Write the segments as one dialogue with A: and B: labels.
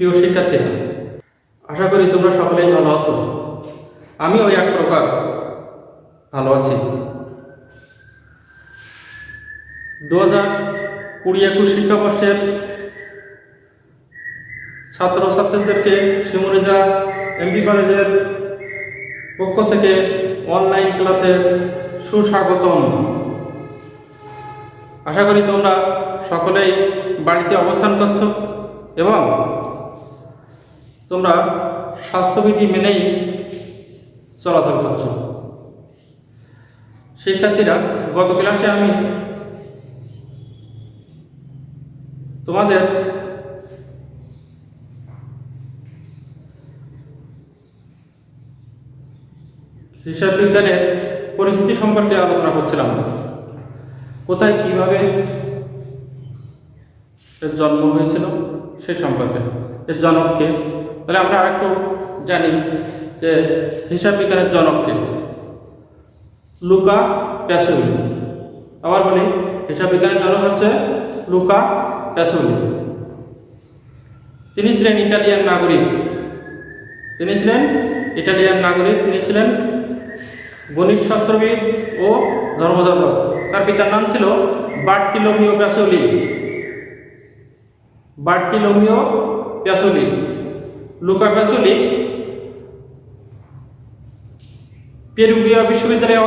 A: প্রিয় শিক্ষার্থীরা, আশা করি তোমরা সকলেই ভালো আছো। আমিও এক প্রকার ভালো আছি। 2020-21 শিক্ষাবর্ষের ছাত্রছাত্রীদেরকে শিমুলিজা এমপি কলেজের পক্ষ থেকে অনলাইন ক্লাসে সুস্বাগতম। আশা করি তোমরা সকলেই বাড়িতে অবস্থান করছো এবং তোমরা স্বাস্থ্যবিধি মেনেই চলাচল করছো। শিক্ষার্থীরা, গত ক্লাসে আমি তোমাদের হিসাব বিজ্ঞানের পরিস্থিতি সম্পর্কে আলোচনা করছিলাম। কোথায় কিভাবে এর জন্ম হয়েছিল সেই সম্পর্কে, এর জনককে। তাহলে আমরা আরেকটু জানি যে হিসাব বিজ্ঞানের জনককে। লুকা প্যাসোলি। আবার বলি, হিসাব বিজ্ঞানের জনক হচ্ছে লুকা প্যাসোলি। তিনি ছিলেন ইটালিয়ান নাগরিক। তিনি ছিলেন গণিত শাস্ত্রবিদ ও ধর্মযাজক। তার পিতার নাম ছিল বার্টিলোমিও প্যাসোলি। লুকা প্যাসোলি পেরুগিয়া বিশ্ববিদ্যালয়ে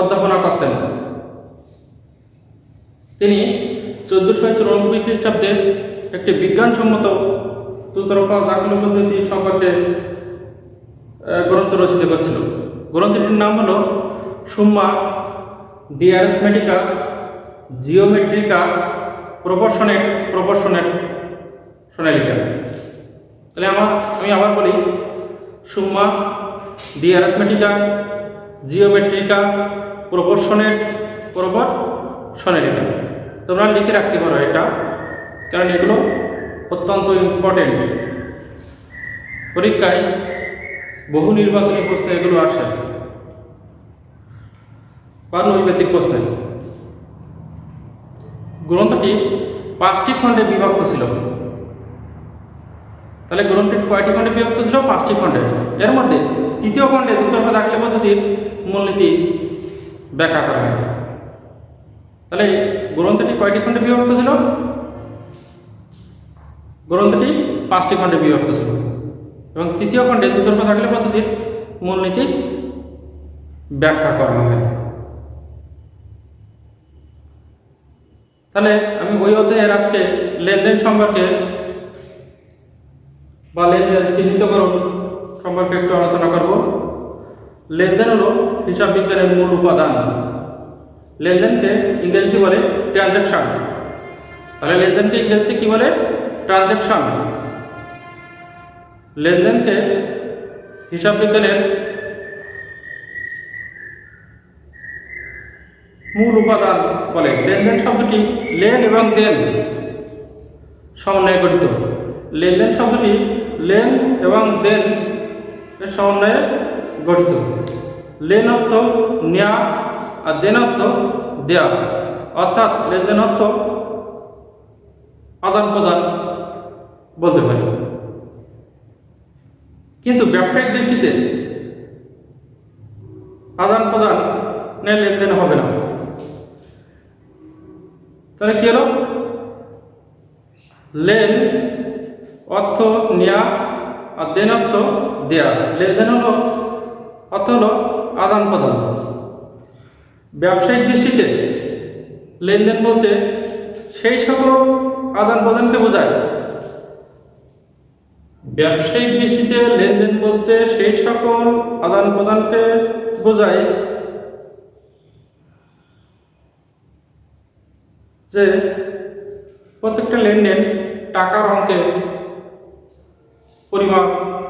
A: অধ্যাপনা করতেন। তিনি 1494 খ্রিস্টাব্দে একটি বিজ্ঞানসম্মত দ্রুতরূপা দাখিল পদ্ধতি সম্পর্কে গ্রন্থ রচিত করছিল। গ্রন্থটির নাম হলো সুম্মা দি অ্যারিথমেটিকা জিওমেট্রিকা প্রপোর্শনেলিটা। তাহলে আমি আবার বলি, সুম্মা দি অ্যারিথমেটিকা জিওমেট্রিকা প্রপোর্শনেলিটা। তোমরা লিখে রাখতে পারো এটা, কারণ এগুলো অত্যন্ত ইম্পর্টেন্ট। পরীক্ষায় বহু নির্বাচনী প্রশ্নে এগুলো আসে বা নৈবেদিক প্রশ্নে। গ্রন্থটি 5টি খণ্ডে বিভক্ত ছিল। তাহলে গ্রন্থটি কয়টি খণ্ডে বিভক্ত ছিল? 5টি খণ্ডে। এর মধ্যে তৃতীয় খণ্ডে দ্রুতরূপা দাখিল পদ্ধতির মূলনীতি ব্যাখ্যা করা হয়। তাহলে গ্রন্থটি কয়টি খণ্ডে বিভক্ত ছিল? গ্রন্থটি 5টি খণ্ডে বিভক্ত ছিল এবং তৃতীয় খণ্ডে দ্রুতরূপা দাখিল পদ্ধতির মূলনীতি ব্যাখ্যা করা হয়। তাহলে আমি ওই অধ্যায়ের আজকে লেনদেন সম্পর্কে বা লেনদেন চিহ্নিতকরণ সম্পর্কে একটু আলোচনা করব। লেনদেন হলো হিসাব বিজ্ঞানের মূল উপাদান। লেনদেনকে ইংরেজিতে বলে ট্রানজ্যাকশন। তাহলে লেনদেনকে ইংরেজিতে কি বলে? ট্রানজ্যাকশন। লেনদেনকে হিসাব বিজ্ঞানের মূল উপাদান বলে। লেনদেন শব্দটি লেন এবং দেন সমন্বয়ে গঠিত। লেনদেন শব্দটি লেন এবং দেন এর সমন্বয়ে গঠিত। লেন অর্থ নেওয়া আর দেন অর্থ দেয়া, অর্থাৎ লেনদেন অর্থ আদান প্রদান বলতে পারি। কিন্তু ব্যবসায়িক দৃষ্টিতে আদান প্রদান লেনদেন হবে না। তাহলে কি হলো? লেন অর্থ নেয়া আর দেন অর্থ দেয়া। লেনদেন অর্থ হলো আদান প্রদান। ব্যবসায়িক দৃষ্টিতে লেনদেন বলতে সেই সকল আদান প্রদানকে বোঝায়। ব্যবসায়িক দৃষ্টিতে লেনদেন বলতে সেই সকল আদান প্রদানকে বোঝায় যে প্রত্যেকটা লেনদেন টাকার অঙ্কে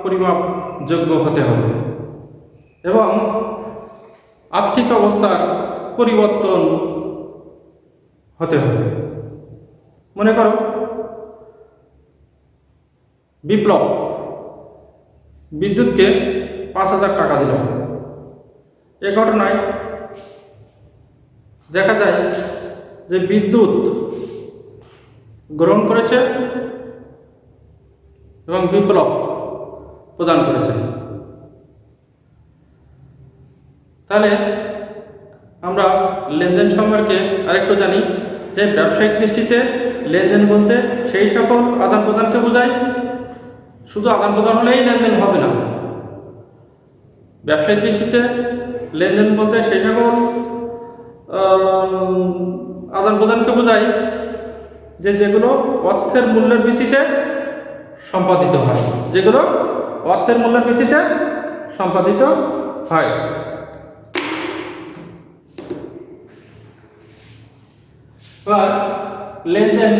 A: পরিমাপযোগ্য হতে হবে এবং আর্থিক অবস্থার পরিবর্তন হতে হবে। মনে করো, বিপ্লব বিদ্যুৎকে 5,000 টাকা দিল। এ ঘটনায় দেখা যায় যে বিদ্যুৎ গ্রহণ করেছে এবং বিপ্লব প্রদান করেছে। তাহলে আমরা লেনদেন সম্পর্কে আরেকটু জানি যে ব্যবসায়িক দৃষ্টিতে লেনদেন বলতে সেই সকল আদান প্রদানকে বোঝায়। শুধু আদান প্রদান হলেই লেনদেন হবে না। ব্যবসায়িক দৃষ্টিতে লেনদেন বলতে সেই সকল আদান প্রদানকে বোঝায় যেগুলো অর্থের মূল্যের ভিত্তিতে সম্পাদিত হয়, যেগুলো অর্থের মূল্যের ভিত্তিতে সম্পাদিত হয়। এবার লেনদেন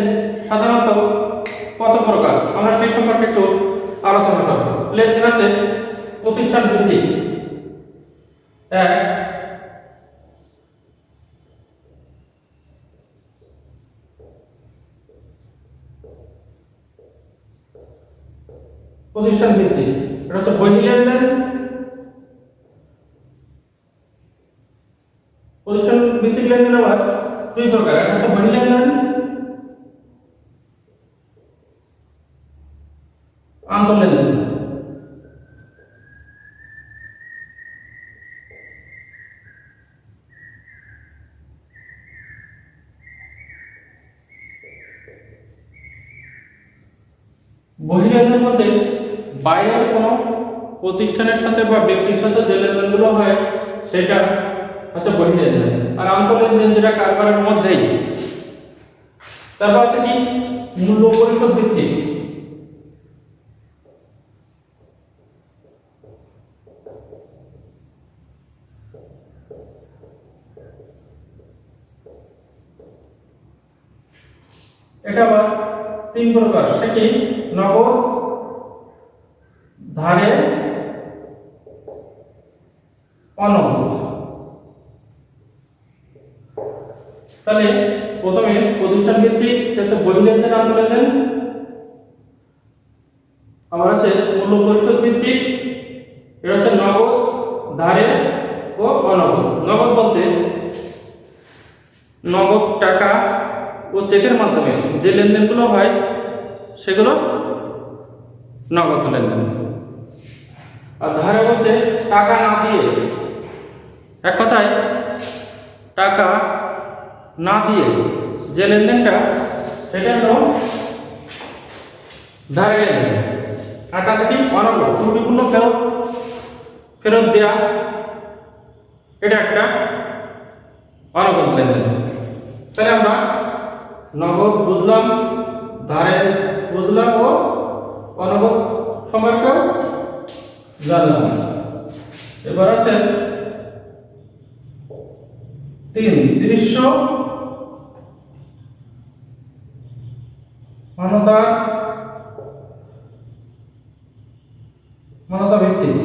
A: সাধারণত কত প্রকার আমরা সেই সম্পর্কে একটু আলোচনা করব। লেনদেন আছে প্রতিষ্ঠান ভিত্তিক, এক প্রতিষ্ঠান ভিত্তিক, এটা হচ্ছে বৈধ লেনদেন। প্রতিষ্ঠান ভিত্তিক লেনদেন আবার দুই প্রকার, একটা হচ্ছে বৈধ লেনদেন, আন্তঃলেনদেন। বহির্লেনদেন বলতে বাইরের কোনো প্রতিষ্ঠানের সাথে বা ব্যক্তির সাথে যে লেনদেনগুলো হয় সেটা হচ্ছে বহির্লেনদেন। আর আন্তঃলেনদেন যেটা কারবারের মধ্যেই। তারপর হচ্ছে কি মূল্য পরিশোধ ভিত্তিক। এটা আবার তিন প্রকার, সে কি নগদ, ধারে, অনগদ। তাহলে প্রথমে প্রতিষ্ঠান ভিত্তিক সেটা বহির্লেনদেন, আন্তঃলেনদেন। আবার হচ্ছে মূল্য পরিশোধ ভিত্তিক, এটা হচ্ছে নগদ, ধারে ও অনগদ। নগদ বলতে নগদ টাকা ও চেকের মাধ্যমে যে লেনদেনগুলো হয় সেগুলো নগদ লেনদেন। আর ধারে বলতে টাকা না দিয়ে, এক কথায় টাকা না দিয়ে যে লেনদেনটা সেটা হলো ধারে লেনদেন। আর আছে কি অনগদ, ত্রুটিপূর্ণ ফেরত দেয়া, এটা একটা অনগদ লেনদেন। তাহলে আমরা নগদ বুঝলাম, ধারে বুঝলাম ও অনগদ সম্পর্কেও জানলাম। এবার আছে তিন দৃশ্য মানতা ভিত্তিক।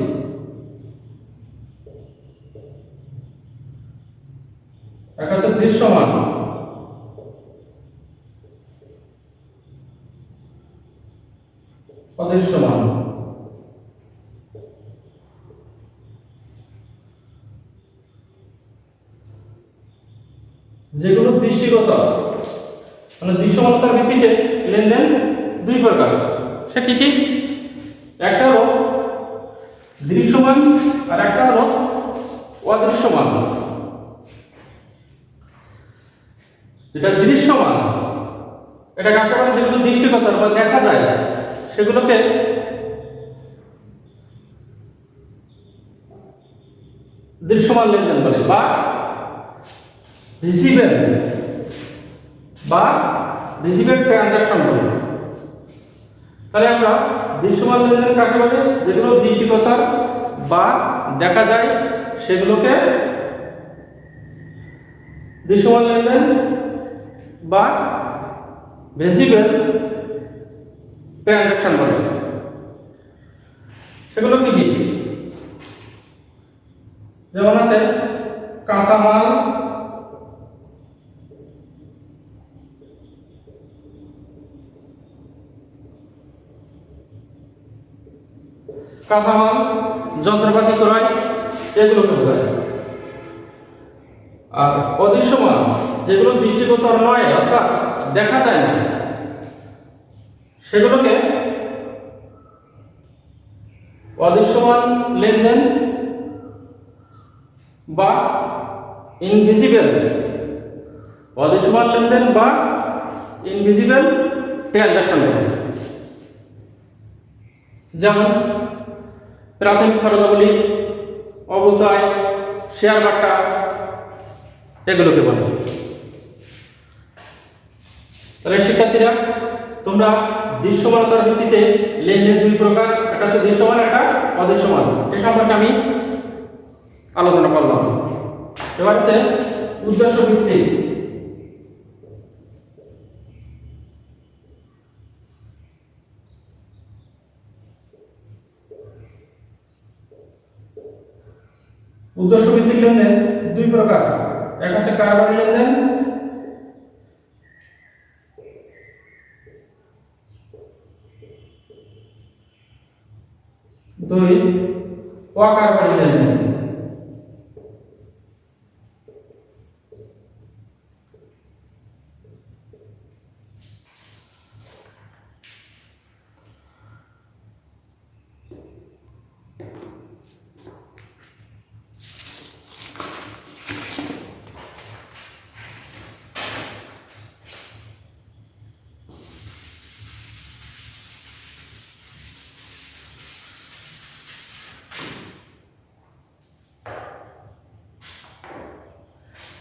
A: এক হচ্ছে দৃশ্যমান, অদৃশ্যমান। যেগুলো দৃষ্টিগোচর, মানে দৃশ্যমানতার ভিত্তিতে লেনদেন দুই প্রকার, সে কি কি? একটা হলো দৃশ্যমান আর একটা হলো অদৃশ্যমান। যেটা দৃশ্যমান এটা কাকে বলে? যেগুলো দৃষ্টিগোচর বা দেখা যায় সেগুলোকে দৃশ্যমান লেনদেন বলে, বা ভিজিবল ট্রানজাকশন বলে। তাহলে আমরা দৃশ্যমান লেনদেন কাকে বলে? যেগুলো দৃষ্টিগোচর বা দেখা যায় সেগুলোকে দৃশ্যমান লেনদেন বা ভিজিবল ট্রানজাকশন বলে। সেগুলো কি কি? যেমন আছে কাঁচামাল, যন্ত্রপাতি ক্রয়, এগুলো বোঝায়। আর অদৃশ্যমান যেগুলো দৃষ্টিগোচর নয়, অর্থাৎ দেখা যায় না, সেগুলোকে অদৃশ্যমান লেনদেন বা ইনভিজিবল অদৃশ্যমান লেনদেন বা ইনভিজিবল ট্রানজাকশন বলে। যেমন প্রাথমিক খরচাবলী, অবচয়, শেয়ার বাট্টা এগুলোকে বলে। তাহলে শিক্ষার্থীরা, তোমরা দৃশ্যমানতার ভিত্তিতে লেনদেন দুই প্রকার, একটা হচ্ছে দৃশ্যমান, একটা অদৃশ্যমান, এ সম্পর্কে আমি আলোচনা করলাম। এবার হচ্ছে উদ্দেশ্য ভিত্তিক। উদ্দেশ্য ভিত্তিক লেনদেন দুই প্রকার, এক হচ্ছে কারবারি লেনদেন, দুই অকারবারি লেনদেন।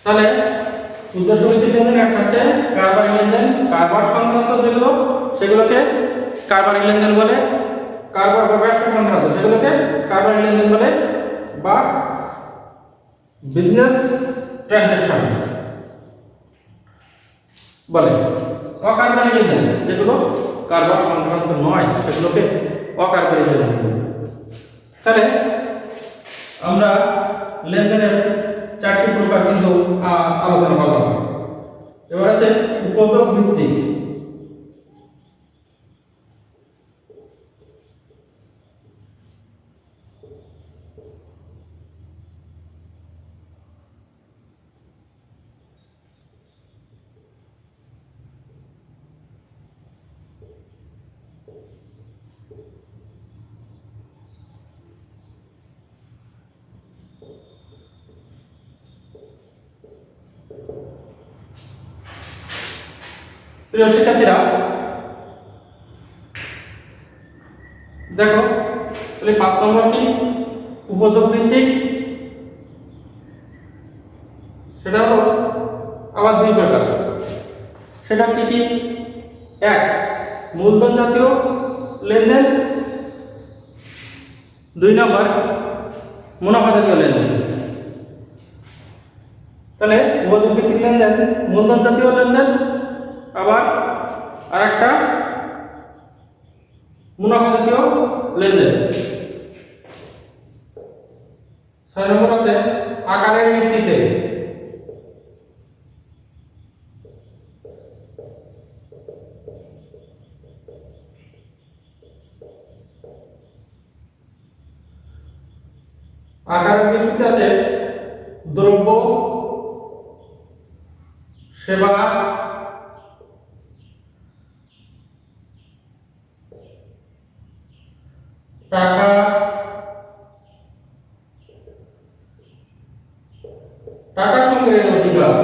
A: তাহলে উদ্দেশ্য ভিত্তিক লেনদেন একটা হচ্ছে কারবারি লেনদেন, কারবার সংক্রান্ত যেগুলো সেগুলোকে কারবারি লেনদেন বলে, কারবার বা ব্যবসা সংক্রান্ত সেগুলোকে কারবারি লেনদেন বলে বা বিজনেস ট্রানজাকশন বলে। অকারবারি লেনদেন যেগুলো কারবার সংক্রান্ত নয় সেগুলোকে অকারবারি লেনদেন বলে। তাহলে আমরা লেনদেনের চারটি প্রকার কিন্তু আলোচনা করলাম। এবার আছে উপযোগ ভিত্তিক। প্রিয় শিক্ষার্থীরা, দেখো তাহলে 5 নম্বর কি উপযোগ ভিত্তিক, সেটা হলো আবার দুই প্রকার। সেটা কি কি? এক, মূলধন জাতীয় লেনদেন, দুই নম্বর মুনাফা জাতীয় লেনদেন। তাহলে উপযোগ ভিত্তিক লেনদেন মূলধন জাতীয় লেনদেন, আবার আরেকটা মুনাফা জাতীয় লেনদেন। 6 নম্বর আছে আকারের ভিত্তিতে। আকারের ভিত্তিতে আছে দ্রব্য, সেবা, টাকা, টাকা সংগ্রহের অধিকার।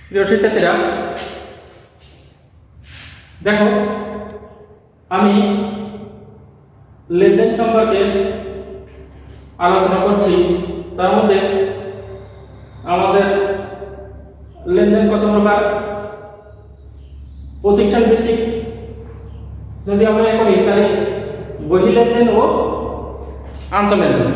A: প্রিয় শিক্ষার্থীরা, দেখো আমি লেনদেন সম্পর্কে আলোচনা করছি। তার মধ্যে আমাদের লেনদেন কত প্রকার? প্রতিষ্ঠান ভিত্তিক যদি আমরা করি তাহলে বহি লেনদেন ও আন্তঃলেনদেন।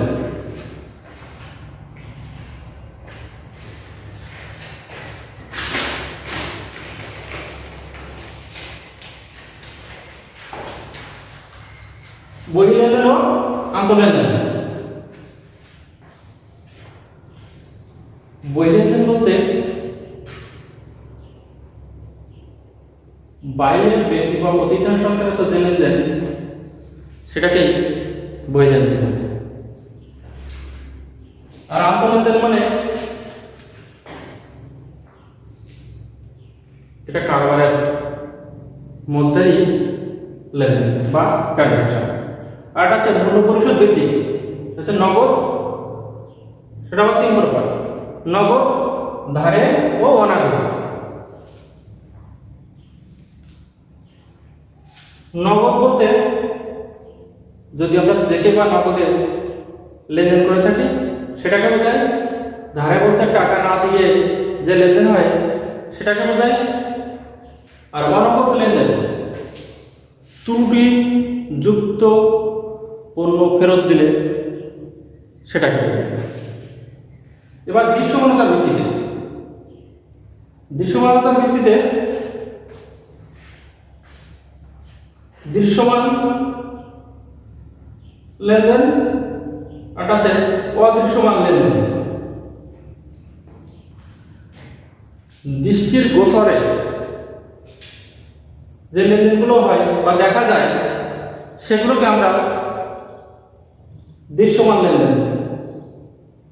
A: বহি লেনদেন ও আন্তঃলেনদেন। বহি লেনদেন বলতে বাইরের ব্যক্তি বা প্রতিষ্ঠান সংক্রান্ত যে লেনদেন সেটাকেই বই লেনদেন বলে। আর আন্তঃলেনদেন মানে এটা কারবারের মধ্যেই লেনদেন বা ট্রানজাকশন। আর এটা হচ্ছে মূল্য পরিশোধ ভিত্তিক, হচ্ছে নগদ, সেটা আবার তিন প্রকার: নগদ, ধারে ও অনাগত। নগদ বলতে যদি আমরা চেকে বা নগদে লেনদেন করে থাকি সেটাকে বোঝায়। ধারে বলতে টাকা না দিয়ে যে লেনদেন হয় সেটাকে বোঝায়। আর অনগদ লেনদেন ত্রুটি যুক্ত পণ্য ফেরত দিলে সেটাকে বোঝায়। এবার দৃশ্যমানতার ভিত্তিতে, দৃশ্যমানতার ভিত্তিতে দৃশ্যমান লেনদেন আর আছে অদৃশ্যমান লেনদেন। দৃষ্টির গোচরে যে লেনদেনগুলো হয় বা দেখা যায় সেগুলোকে আমরা দৃশ্যমান লেনদেন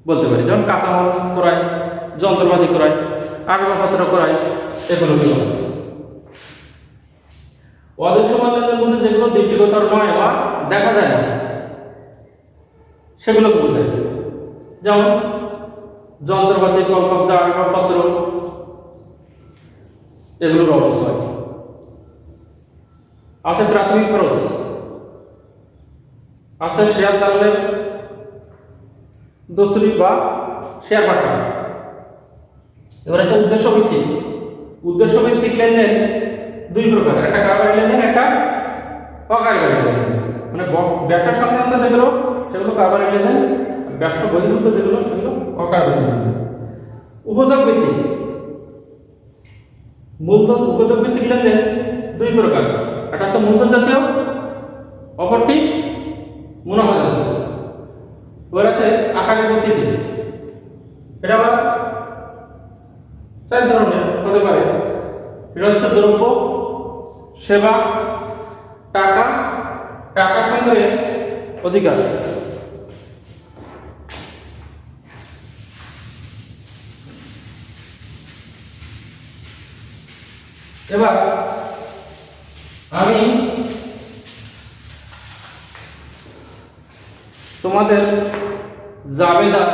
A: বলতে পারি। যেমন কাঁচামাল ক্রয়, যন্ত্রপাতি ক্রয়, আসবাবপত্র ক্রয়, এগুলোকে বলা হয়। অদৃশ্যমান লেনদেন বলতে যেগুলো দৃষ্টিগোচর নয় বা দেখা যায় না সেগুলোকে বোঝায়। যেমন যন্ত্রপাতি, কলকবজা, আসবাবপত্র, এগুলোর অবশ্যই আছে। প্রাথমিক খরচ আছে, শেয়ার দালালের দোসরি বা শেয়ার বাটা। এবার আছে উদ্দেশ্য ভিত্তিক। উদ্দেশ্য ভিত্তিক লেনদেন দুই প্রকার: একটা কারবারি লেনদেন, একটা অকারবারি লেনদেন। মানে ব্যবসা সংক্রান্ত যেগুলো সেগুলো কারবারি লেনদেন, ব্যবসা বহির্ভূত যেগুলো সেগুলো অকারবারি লেনদেন। উপযোগ ভিত্তিক, মূলধন উপযোগ ভিত্তিক লেনদেন দুই প্রকার: একটা হচ্ছে মূলধন জাতীয়, অপরটি মুনাফা জাতীয়। এবার আছে আকারের ভিত্তিতে, এটা আবার চার ধরনের হতে পারে। এটা হচ্ছে দ্রব্য, সেবা, টাকা, টাকা সংগ্রহে অধিকার। এবার আমি তোমাদের জাবেদা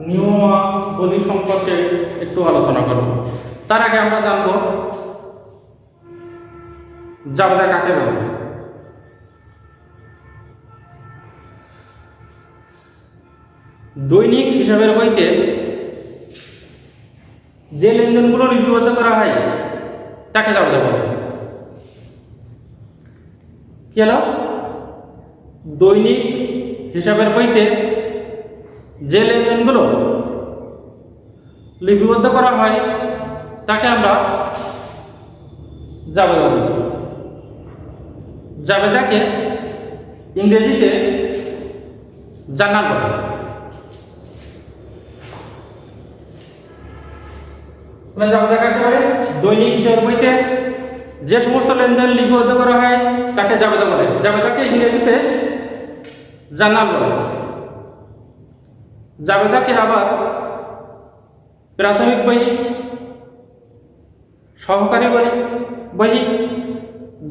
A: নিয়মাবলী সম্পর্কে একটু আলোচনা করব। তার আগে আমরা জানবো জাবেদা কাকে বলে। দৈনিক হিসাবের বইতে যে লেনদেনগুলো লিপিবদ্ধ করা হয় তাকে জাবেদা বলে। কি হলো? দৈনিক হিসাবের বইতে যে লেনদেনগুলো লিপিবদ্ধ করা হয় তাকে আমরা জাবেদা বলি। জাবেদাকে ইংরেজিতে জার্নাল বলে। জাবেদা কাকে বলে? দৈনিক হিসাবের বইতে যে সমস্ত লেনদেন লিপিবদ্ধ করা হয় তাকে জাবেদা বলে। জাবেদাকে ইংরেজিতে জার্নাল বলে। জাবেদাকে আবার প্রাথমিক বই, সহকারী বই,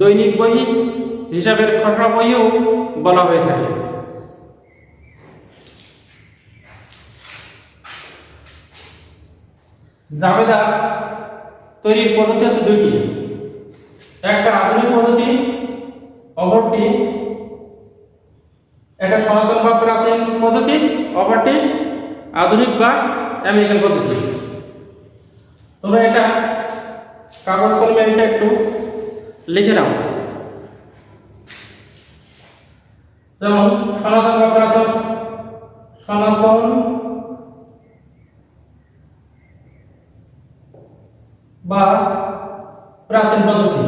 A: দৈনিক বই, হিসাবের খসড়া বইও বলা হয়ে থাকে। জাবেদা তৈরির পদ্ধতি হচ্ছে দুইটি: একটা আধুনিক পদ্ধতি, অপরটি একটা সনাতন বা প্রাচীন পদ্ধতি, অপরটি আধুনিক বা আমেরিকান পদ্ধতি। তোমরা এটা কাগজ কলমে এটা একটু লিখে নাও। যেমন সনাতন বা প্রাচীন, সনাতন বা প্রাচীন পদ্ধতি।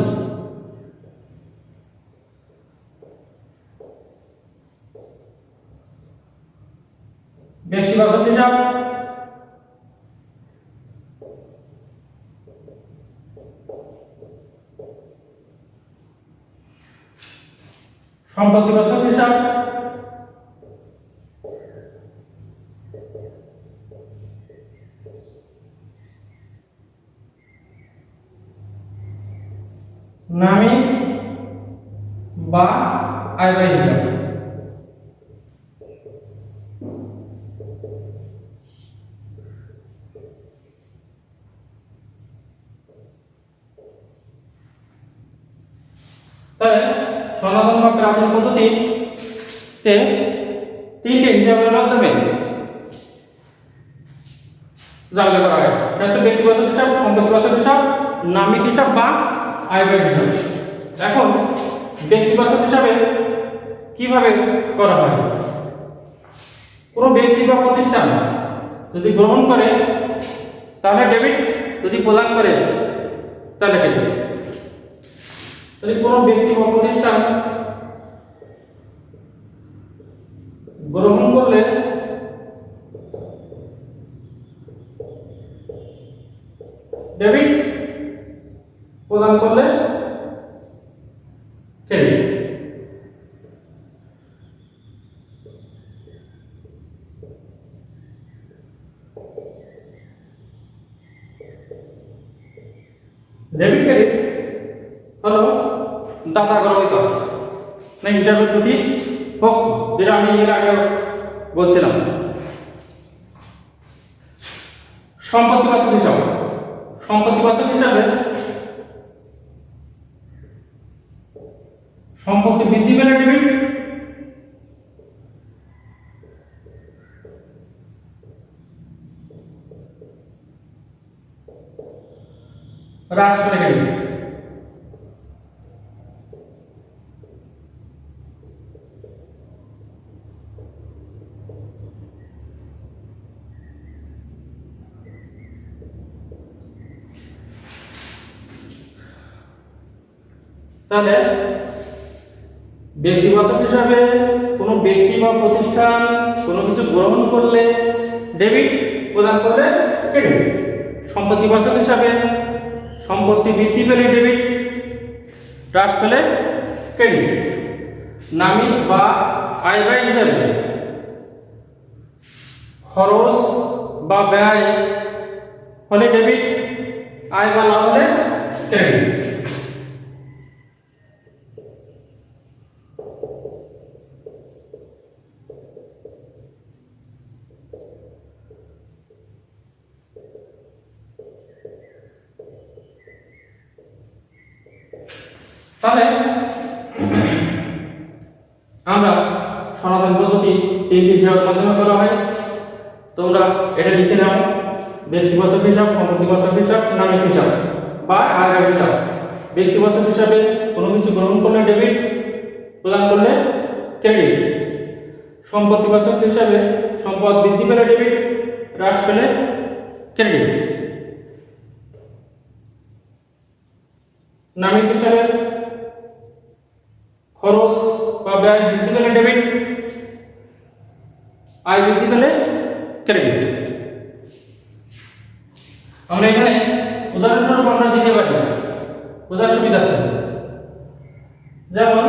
A: ব্যক্তিবাচক হিসাব, সম্পত্তিবাচক হিসাব, নামিক বা আয়ব্যয় হিসাব। তাহলে সনাতন বা প্রাচীন পদ্ধতিতে তিনটে হিসাবের মাধ্যমে জানতে করা হয়। সেটা হচ্ছে ব্যক্তিবাচক হিসাব, সম্পত্তিবাচক হিসাব, নামিক হিসাব বা আয়ব্যয় হিসাব। এখন ব্যক্তিবাচক হিসাবে কিভাবে করা হয়? কোনো ব্যক্তি বা প্রতিষ্ঠান যদি গ্রহণ করে তাহলে ডেবিট, যদি প্রদান করে তাহলে ক্রেডিট। যদি কোনো ব্যক্তি বা প্রতিষ্ঠান গ্রহণ করলে ডেবিট, প্রদান করলে ক্রেডিট। ডেবিট ক্রেডিট হলো দাতা গ্রহীত না হিসাবের দুটি পক্ষ, যেটা আমি এর আগে বলছিলাম। সম্পত্তিবাচক হিসাব, সম্পত্তিবাচক হিসাবে সম্পত্তি বৃদ্ধি পেলে ডেবিট, হ্রাস পেলে ক্রেডিট। তাহলে ব্যক্তিবাচক হিসাবে কোনো ব্যক্তি বা প্রতিষ্ঠান কোনো কিছু গ্রহণ করলে ডেবিট, প্রদান করলে ক্রেডিট। সম্পত্তিবাচক হিসাবে সম্পত্তি বৃদ্ধি পেলে ডেবিট, হ্রাস পেলে ক্রেডিট। নামিক বা আয়ব্যয় হিসাবে খরচ বা ব্যয় হলে ডেবিট, আয় বা লাভ হলে ক্রেডিট। তাহলে আমরা সনাতন পদ্ধতি তিনটি হিসাবের মাধ্যমে করা হয়। তোমরা এটা লিখে নাও: ব্যক্তিবাচক হিসাব, সম্পত্তিবাচক হিসাব, নামিক হিসাব বা আয়ব্যয় হিসাব। ব্যক্তিবাচক হিসাবে কোনো কিছু গ্রহণ করলে ডেবিট, প্রদান করলে ক্রেডিট। সম্পত্তিবাচক হিসাবে সম্পদ বৃদ্ধি পেলে ডেবিট, হ্রাস পেলে ক্রেডিট। নামিক হিসাবে খরচ বা ব্যয় বৃদ্ধি পেলে ডেবিট, আয় বৃদ্ধি পেলে ক্রেডিট। আমরা এখানে উদাহরণস্বরূপ আমরা দিতে পারি বোঝার সুবিধার্থে। যেমন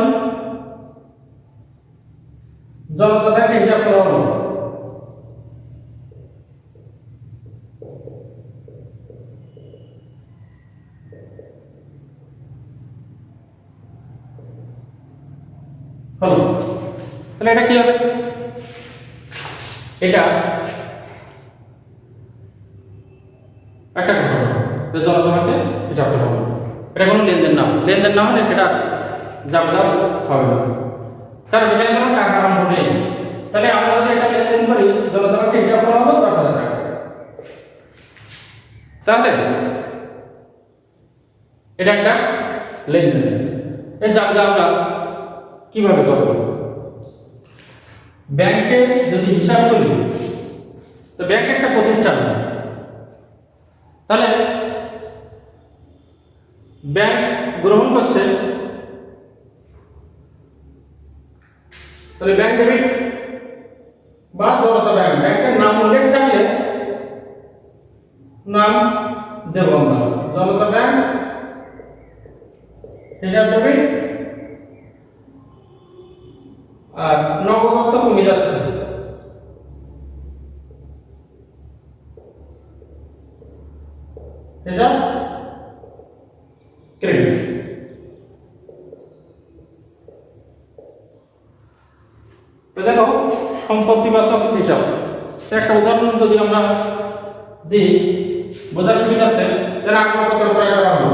A: জনতা ব্যাংকে হিসাব করা হলো, তাহলে এটা কি হবে? এটা একটা ঘটনা যে জনতা ব্যাংকে হিসাব করা হলো। এটা কোনো লেনদেন না, লেনদেন না হলে সেটা জাবলা হবে না, কারণ এখানে কোনো টাকার অঙ্ক নেই। তাহলে আমরা যদি এটা লেনদেন করি, জনতা ব্যাংকে হিসাব করা হলো 10,000 টাকা, তাহলে এটা একটা লেনদেন। এই জাবলা আমরা কিভাবে করব? ব্যাংকে যদি হিসাব করি, তো ব্যাংক একটা প্রতিষ্ঠান, তাহলে ব্যাংক গ্রহণ করছে, তাহলে ব্যাংক ডেবিট বা জনতা ব্যাংক, ব্যাংকের নাম উল্লেখ থাকলে নাম দেব আমরা জনতা ব্যাংক, হিসাব ডেবিট, আর নগদ অর্থ কমে যাচ্ছে, এটা ক্রেডিট। তো দেখো সম্পত্তি বাচক হিসাব একটা উদাহরণ যদি আমরা দিই বোঝার সুবিধার্থে, যারা আসবাবপত্র ক্রয় করা হলো,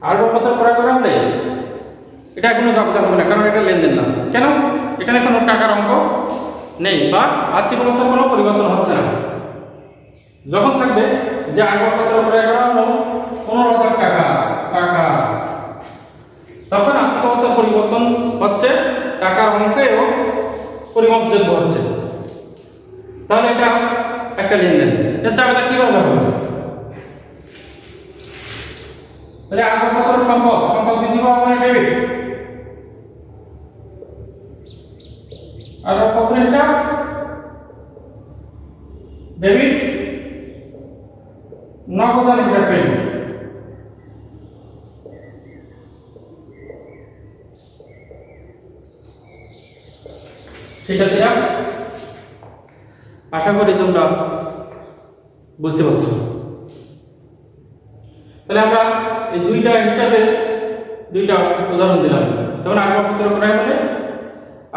A: আসবাবপত্র ক্রয় করা হলে এটা কোনো জব্দ হবে না, কারণ এটা লেনদেন না। কেন? এখানে কোনো টাকার অঙ্ক নেই বা আর্থিক অবস্থার কোনো পরিবর্তন হচ্ছে না। যখন থাকবে যে আসবাবপত্র ক্রয় করা হলো 15,000 টাকা, তখন আর্থিক অবস্থার পরিবর্তন হচ্ছে, টাকার অঙ্কেও পরিমাপযোগ্য হচ্ছে, তাহলে এটা একটা লেনদেন। এর চাবিটা কিভাবে হবে? তাহলে আসবাবপত্র সম্পদ বৃদ্ধি পাওয়া মানে ডেবিট, আসবাবপত্র হিসাব ডেবিট, নগদান হিসাব ক্রেডিট। শিক্ষার্থীরা আশা করি তোমরা বুঝতে পারছো। তাহলে আমরা এই দুইটা হিসাবে দুইটা উদাহরণ দিলাম। যেমন আসবাবপত্র ক্রয় হলে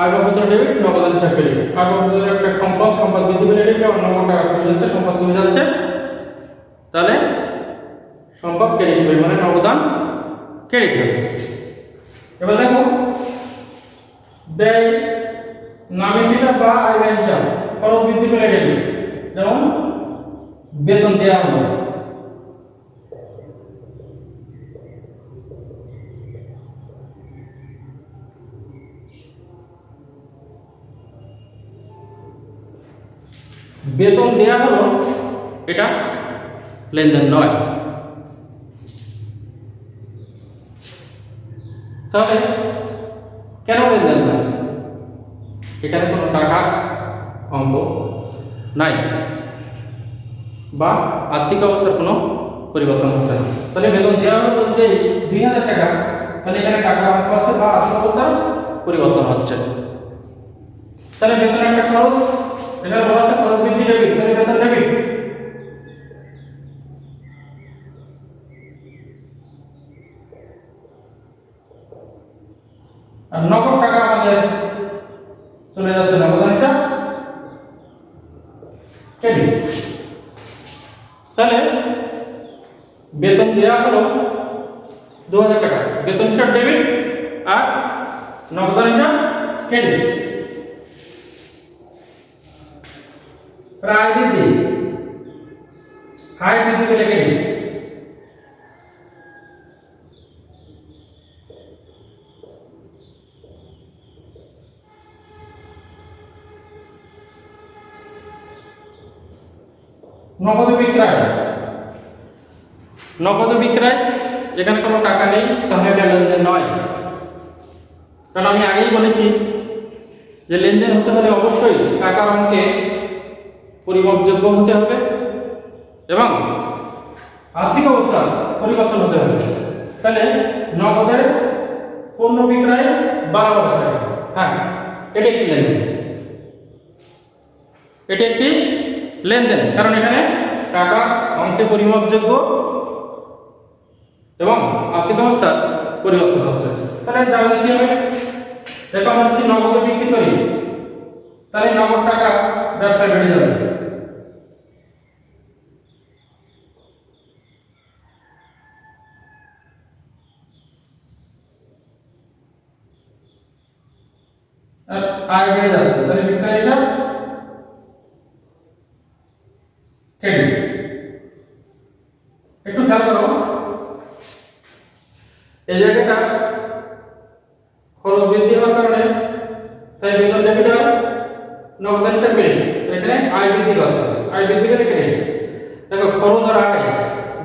A: আসবাবপত্র ডেবিট, নগদান হিসাব ক্রেডিট। আসবাবপত্রের একটা সম্পদ বৃদ্ধি পেলে ডেবিট, আর নগদ টাকা কমে যাচ্ছে, সম্পদ কমে যাচ্ছে, তাহলে সম্পদ ক্রেডিট হবে, মানে নগদান ক্রেডিট হবে। এবার দেখো ব্যয় নামের হিসাব বা আয় ব্যয় হিসাব, খরচ বৃদ্ধি পেলে ডেবিট, যেমন বেতন দেওয়া হলো, বেতন দেয়া হলো, এটা লেনদেন নয়। তাহলে কেন লেনদেন নয়? এখানে কোনো টাকা অঙ্ক নাই বা আর্থিক অবস্থার কোনো পরিবর্তন হচ্ছে না। তাহলে বেতন দেওয়া হলো যে 2,000 টাকা, তাহলে এখানে টাকার অঙ্ক আছে বা আর্থিক অবস্থার পরিবর্তন হচ্ছে। তাহলে বেতনের একটা খরচ, এখানে বলা আছে খরচ বৃদ্ধি ডেবিট, তাহলে বেতন ডেবিট। আর নগদ টাকা আমাদের চলে যাচ্ছে নগদান হিসাব ক্রেডিট। তাহলে বেতন দেওয়া হলো 2,000 টাকা, বেতন হিসাব ডেবিট আর নগদান হিসাব ক্রেডিট। আয় বৃদ্ধি পেলে ক্রেডিট, নগদ বিক্রয় এখানে কোনো টাকা নেই, তাহলে এটা লেনদেন নয়। কারণ আমি আগেই বলেছি যে লেনদেন হতে হলে অবশ্যই টাকার অঙ্কে পরিমাপযোগ্য হতে হবে এবং আর্থিক অবস্থা পরিবর্তন হতে হবে। তাহলে নগদের পণ্য বিক্রয় 12,000 টাকা, হ্যাঁ এটি একটি লেনদেন, এটি একটি লেনদেন, কারণ এখানে টাকা অঙ্কে পরিমাপযোগ্য এবং আর্থিক অবস্থা পরিবর্তন হচ্ছে। তাহলে যাবে কি হবে? দেখো আমরা যদি নগদে বিক্রি করি তাহলে নগদ টাকা ব্যবসায় বেড়ে যাবে, আর আয় বেড়ে যাচ্ছে, তাহলে বিক্রয় হিসাব ক্রেডিট। একটু খেয়াল করো এই জায়গাটা খরচ বৃদ্ধি হওয়ার কারণে তাই বেতন ডেবিট আর নগদান হিসাব ক্রেডিট, এখানে আয় বৃদ্ধি পাচ্ছে, আয় বৃদ্ধি পেলে ক্রেডিট। দেখো খরচ আর আয়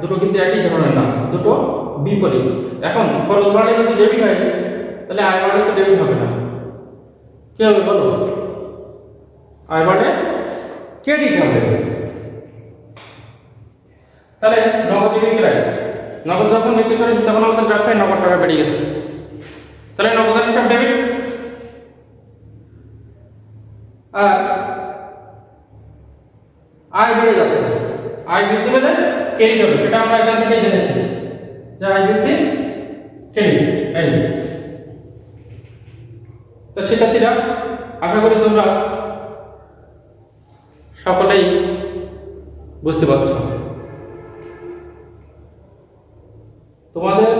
A: দুটো কিন্তু একই ধরনের না, দুটো বিপরীত। এখন খরচ বাড়লে যদি ডেবিট হয় তাহলে আয় বাড়লে তো ডেবিট হবে না, কি হবে বলো? আয় বাড়লে ক্রেডিট হবে। তাহলে নগদ বিক্রয়, নগদ যখন বিক্রি করেছি তখন আমাদের ব্যবসায় নগদ টাকা বেড়ে গেছে, তাহলে নগদের হিসাব ডেবিট। আর আয় বেড়ে যাচ্ছে, আয় বৃদ্ধি পেলে ক্রেডিট হবে, সেটা আমরা এখান থেকে জেনেছি যে আয় বৃদ্ধি ক্রেডিট। তো শিক্ষার্থীরা, আশা করি তোমরা সকলেই বুঝতে পারছো। তোমাদের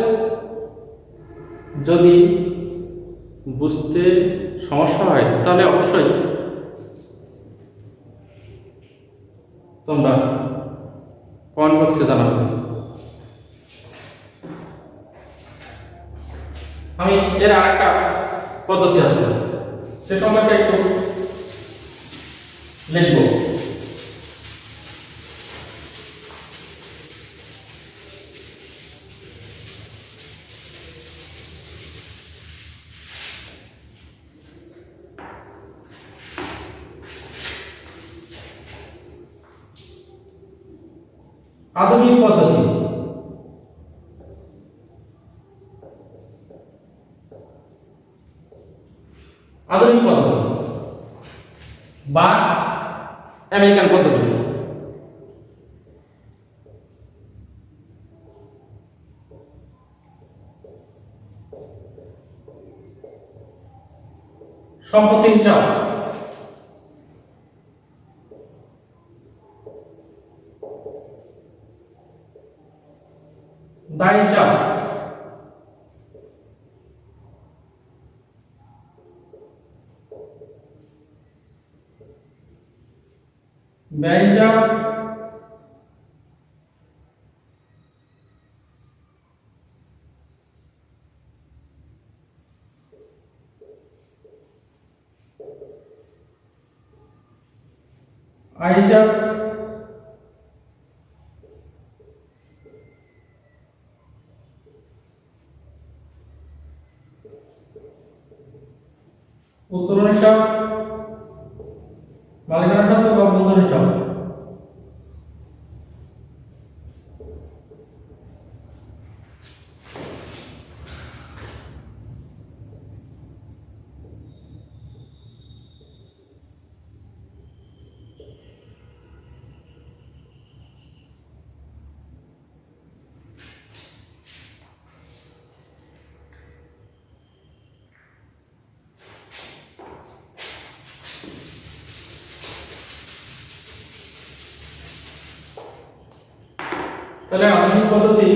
A: যদি বুঝতে সমস্যা হয় তাহলে অবশ্যই তোমরা কমেন্ট বক্সে জানাবে। আমি এর আরেকটা পদ্ধতি আছে, সে সম্পর্কে একটু লিখব। আধুনিক পদ্ধতি, আধুনিক পদ্ধতি বা আমেরিকান পদ্ধতি। সম্পত্তি হিসাব, দায় হিসাব, ব্যয় হিসাব, আয় হিসাব, উত্তোলন হিসাব, মালিকানা সত্ত্ব বা মূলধন হিসাব। তাহলে আধুনিক পদ্ধতি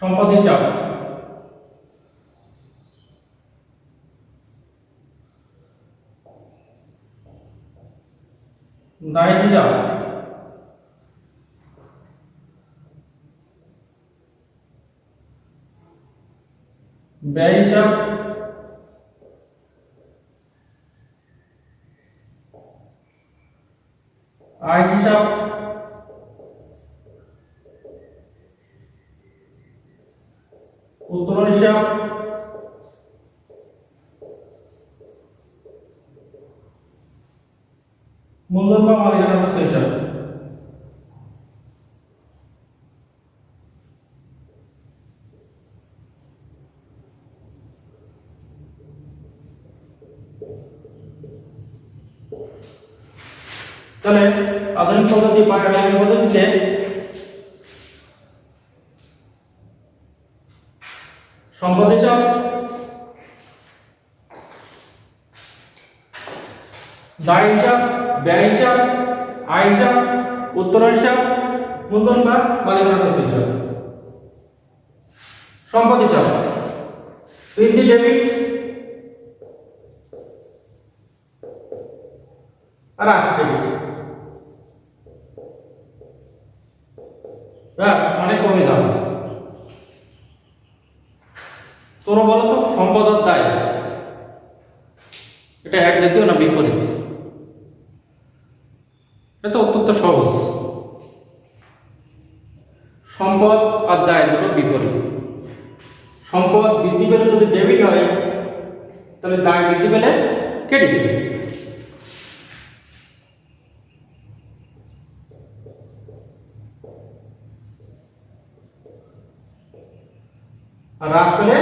A: সম্পদ হিসাব, দায় হিসাব, ব্যয় হিসাব, আয় হিসাব, উত্তোলন হিসাব, মূলধন বা মালিকানা সত্ত্ব হিসাব। তাহলে আধুনিক পদ্ধতি বা আমেরিকান পদ্ধতিতে সম্পদ হিসাব, দায় হিসাব, ব্যয় হিসাব, আয় হিসাব, উত্তোলন হিসাব, মূলধন বা মালিকানা সত্ত্ব হিসাব। সম্পদ হিসাব বৃদ্ধি ডেবিট আর হ্রাস ডেবিট, অনেক কমে যাবে। তোমরা বলো তো সম্পদ আর দায় এটা এক জাতীয় না বিপরীত? এটা তো অত্যন্ত সহজ। সম্পদ আর দায় দুটো বিপরীত। সম্পদ বৃদ্ধি পেলে যদি ডেবিট হয়, তাহলে দায় বৃদ্ধি পেলে ক্রেডিট হয়। আর হ্রাস পেলে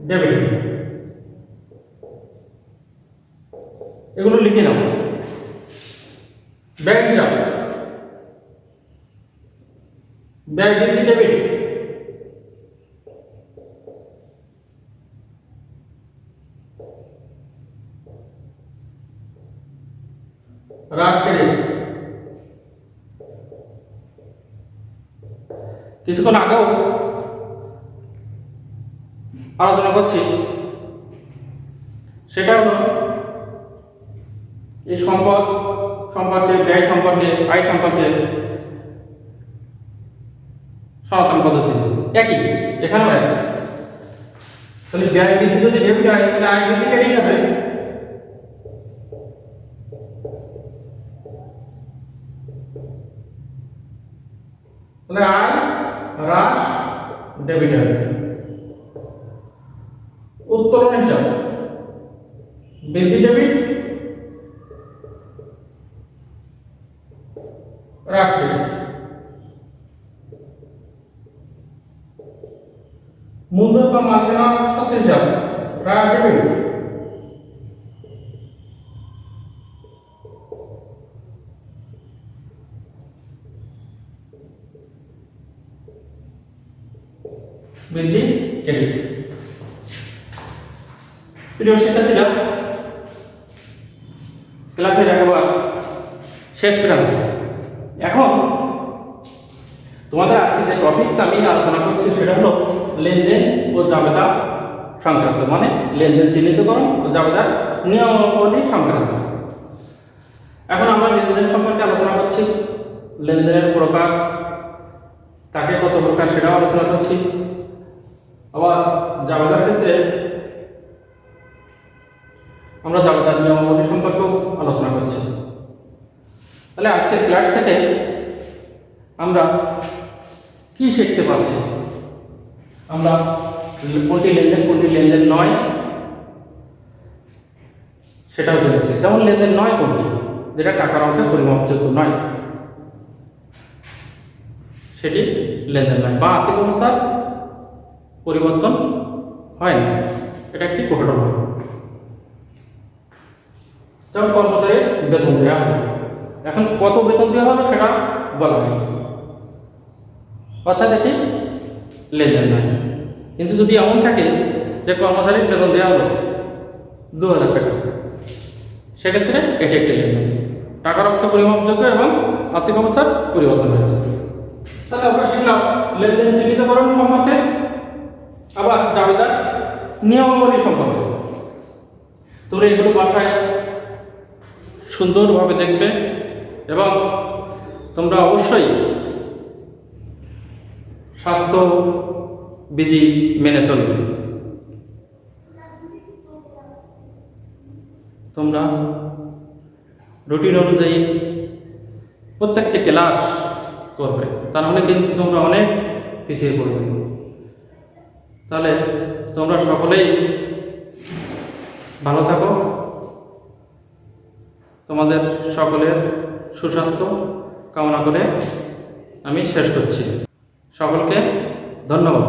A: ডেবিট হয়। এগুলো লিখে নাও। ব্যাংক হিসাব, ব্যয় বৃদ্ধি ডেবিট, হ্রাস ক্রেডিট। কিছুক্ষণ আগেও আলোচনা করছি, সেটা হলো এই সম্পদ সম্পর্কে, ব্যয় সম্পর্কে, আয় সম্পর্কে সনাতন পদ্ধতি একই, এখানেও এক। তাহলে ব্যয় বৃদ্ধি যদি ডেবিট হয়, তাহলে আয় বৃদ্ধি ক্রেডিট হবে। তাহলে আয় হ্রাস ডেবিট হবে। উত্তোলন হিসাব, বৃদ্ধি ডেবিট, হ্রাস ক্রেডিট। মূলধন বা মালিকানা সত্ত্ব হিসাব, হ্রাস ডেবিট, বৃদ্ধি ক্রেডিট। প্রিয় শিক্ষার্থীরা, ক্লাসের একবার শেষ প্রান্ত। এখন তোমাদের আজকে যে টপিকস আমি আলোচনা করছি সেটা হলো লেনদেন ও জাবেদা সংক্রান্ত, মানে লেনদেন চিহ্নিতকরণ ও জাবেদার নিয়মাবলী সংক্রান্ত। এখন আমরা লেনদেন সম্পর্কে আলোচনা করছি, লেনদেনের প্রকার, তাকে কত প্রকার সেটাও আলোচনা করছি। আবার জাবেদার ক্ষেত্রে আমরা জাবেদার নিয়মাবলী সম্পর্কেও আলোচনা করছি। তাহলে আজকের ক্লাস থেকে আমরা কি শিখতে পারছি? আমরা কোনটি লেনদেন নয় সেটাও জেনেছি। যেমন লেনদেন নয় কোনটি, যেটা টাকার অঙ্কে পরিমাপযোগ্য নয়, সেটি লেনদেন নয়, বা আর্থিক অবস্থার পরিবর্তন হয় না, এটা একটি ঘটনা। যেমন কর্মচারীর বেতন দেওয়া হয়, এখন কত বেতন দেওয়া হলো সেটা বলা হয়, অর্থাৎ এটি লেনদেন নয়। কিন্তু যদি এমন থাকে যে কর্মচারীর বেতন দেওয়া হলো 2000 টাকা, সেক্ষেত্রে এটি একটি লেনদেন, টাকার অঙ্কে পরিমাপযোগ্য এবং আর্থিক অবস্থার পরিবর্তন হয়েছে। তাহলে আমরা শিখলাম লেনদেন চিহ্নিতকরণ সম্পর্কে, আবার জাবেদার নিয়মাবলী সম্পর্কে। তোমরা এগুলো বাসায় সুন্দরভাবে দেখবে এবং তোমরা অবশ্যই স্বাস্থ্যবিধি মেনে চলবে। তোমরা রুটিন অনুযায়ী প্রত্যেকটি ক্লাস করবে, তা নাহলে কিন্তু তোমরা অনেক পিছিয়ে পড়বে। তাহলে তোমরা সকলেই ভালো থাকো, তোমাদের সকলের সুস্বাস্থ্য কামনা করে আমি শেষ করছি। সকলকে ধন্যবাদ।